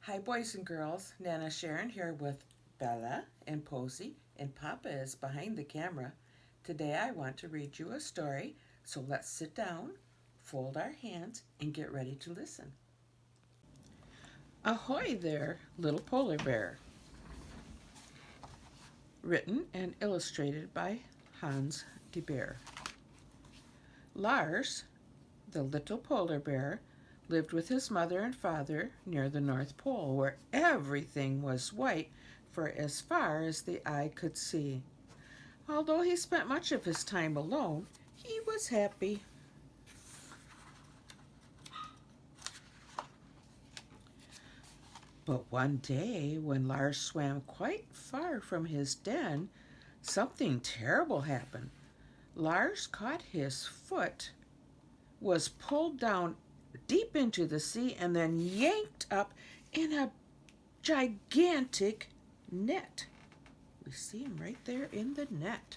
Hi, boys and girls. Nana Sharon here with Bella and Posey, and Papa is behind the camera. Today I want to read you a story, so let's sit down, fold our hands, and get ready to listen. Ahoy there, little polar bear. Written and illustrated by Hans de Beer. Lars, the little polar bear, lived with his mother and father near the North Pole, where everything was white for as far as the eye could see. Although he spent much of his time alone, he was happy. But one day, when Lars swam quite far from his den, something terrible happened. Lars caught his foot, was pulled down deep into the sea, and then yanked up in a gigantic net. We see him right there in the net.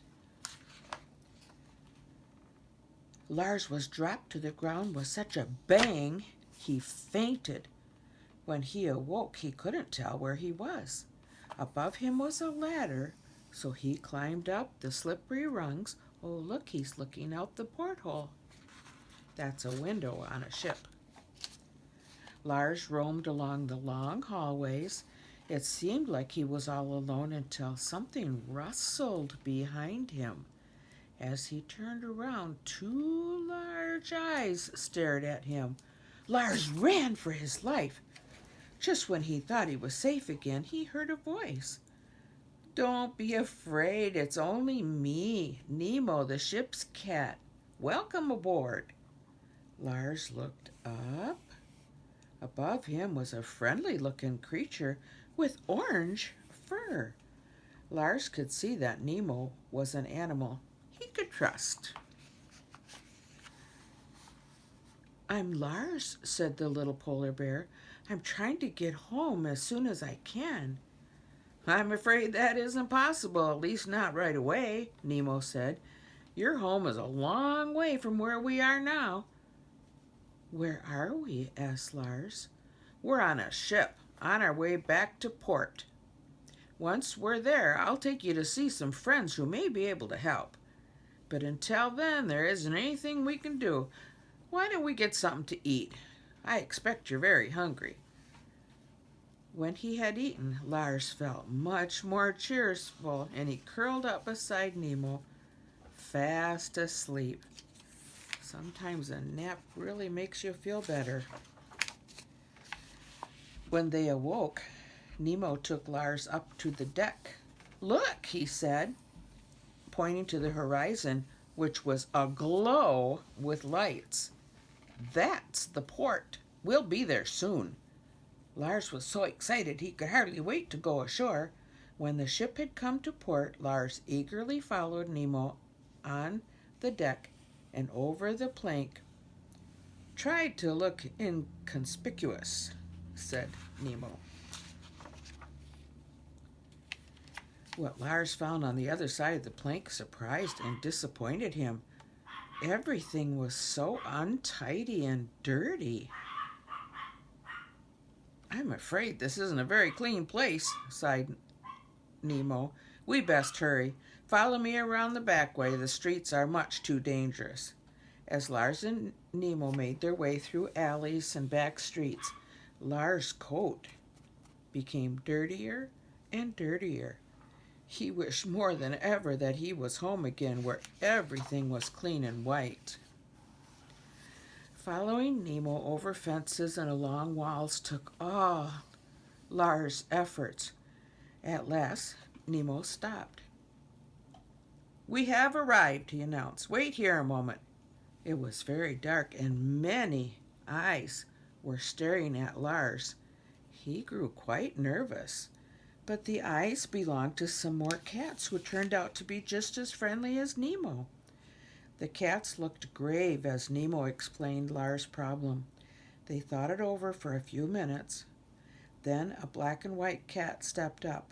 Lars was dropped to the ground with such a bang he fainted. When he awoke, he couldn't tell where he was. Above him was a ladder, so he climbed up the slippery rungs. Oh, look, he's looking out the porthole. That's a window on a ship. Lars roamed along the long hallways. It seemed like he was all alone until something rustled behind him. As he turned around, two large eyes stared at him. Lars ran for his life. Just when he thought he was safe again, he heard a voice. "Don't be afraid, it's only me, Nemo, the ship's cat. Welcome aboard." Lars looked up. Above him was a friendly-looking creature with orange fur. Lars could see that Nemo was an animal he could trust. "I'm Lars," said the little polar bear. "I'm trying to get home as soon as I can." "I'm afraid that isn't possible, at least not right away," Nemo said. "Your home is a long way from where we are now." "Where are we?" asked Lars. "We're on a ship, on our way back to port. Once we're there, I'll take you to see some friends who may be able to help. But until then, there isn't anything we can do. Why don't we get something to eat? I expect you're very hungry." When he had eaten, Lars felt much more cheerful, and he curled up beside Nemo, fast asleep. Sometimes a nap really makes you feel better. When they awoke, Nemo took Lars up to the deck. "Look," he said, pointing to the horizon, which was aglow with lights. "That's the port. We'll be there soon." Lars was so excited he could hardly wait to go ashore. When the ship had come to port, Lars eagerly followed Nemo on the deck and over the plank. "Tried to look inconspicuous," said Nemo. What Lars found on the other side of the plank surprised and disappointed him. Everything was so untidy and dirty. "I'm afraid this isn't a very clean place," sighed Nemo. "We best hurry. Follow me around the back way. The streets are much too dangerous." As Lars and Nemo made their way through alleys and back streets, Lars' coat became dirtier and dirtier. He wished more than ever that he was home again, where everything was clean and white. Following Nemo over fences and along walls took all Lars' efforts. At last, Nemo stopped. "We have arrived," he announced. "Wait here a moment." It was very dark, and many eyes were staring at Lars. He grew quite nervous. But the eyes belonged to some more cats who turned out to be just as friendly as Nemo. The cats looked grave as Nemo explained Lars' problem. They thought it over for a few minutes. Then a black and white cat stepped up.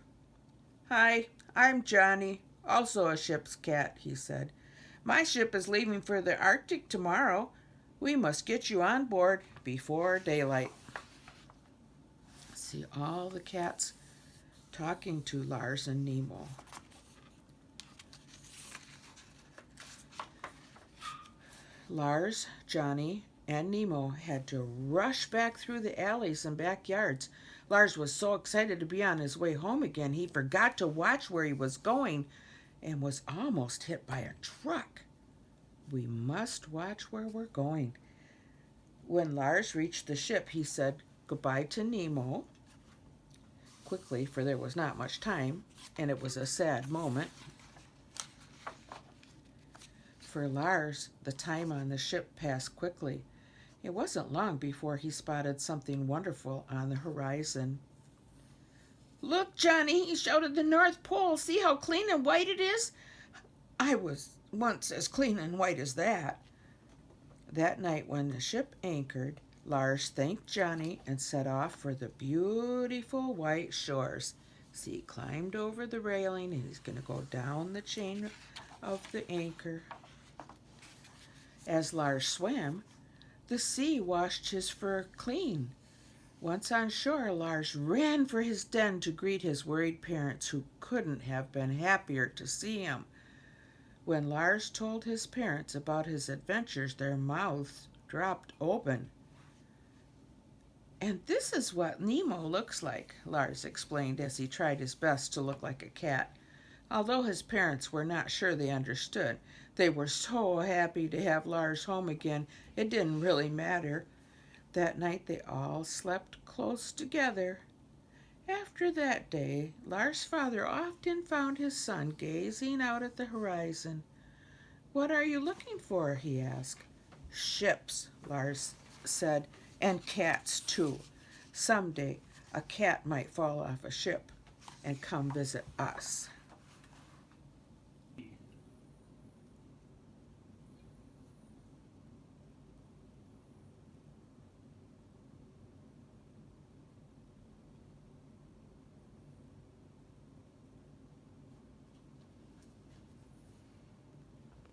"Hi, I'm Johnny, also a ship's cat," he said. "My ship is leaving for the Arctic tomorrow. We must get you on board before daylight." See all the cats talking to Lars and Nemo. Lars, Johnny, and Nemo had to rush back through the alleys and backyards. Lars was so excited to be on his way home again, he forgot to watch where he was going and was almost hit by a truck. We must watch where we're going. When Lars reached the ship, he said goodbye to Nemo quickly, for there was not much time, and it was a sad moment. For Lars, the time on the ship passed quickly. It wasn't long before he spotted something wonderful on the horizon. "Look, Johnny," he shouted, "the North Pole. See how clean and white it is? I was once as clean and white as that." That night when the ship anchored, Lars thanked Johnny and set off for the beautiful white shores. See, he climbed over the railing and he's going to go down the chain of the anchor. As Lars swam, the sea washed his fur clean. Once on shore, Lars ran for his den to greet his worried parents, who couldn't have been happier to see him. When Lars told his parents about his adventures, their mouths dropped open. "And this is what Nemo looks like," Lars explained as he tried his best to look like a cat. Although his parents were not sure they understood, they were so happy to have Lars home again, it didn't really matter. That night they all slept close together. After that day, Lars' father often found his son gazing out at the horizon. "What are you looking for?" he asked. "Ships," Lars said, "and cats too. Someday a cat might fall off a ship and come visit us."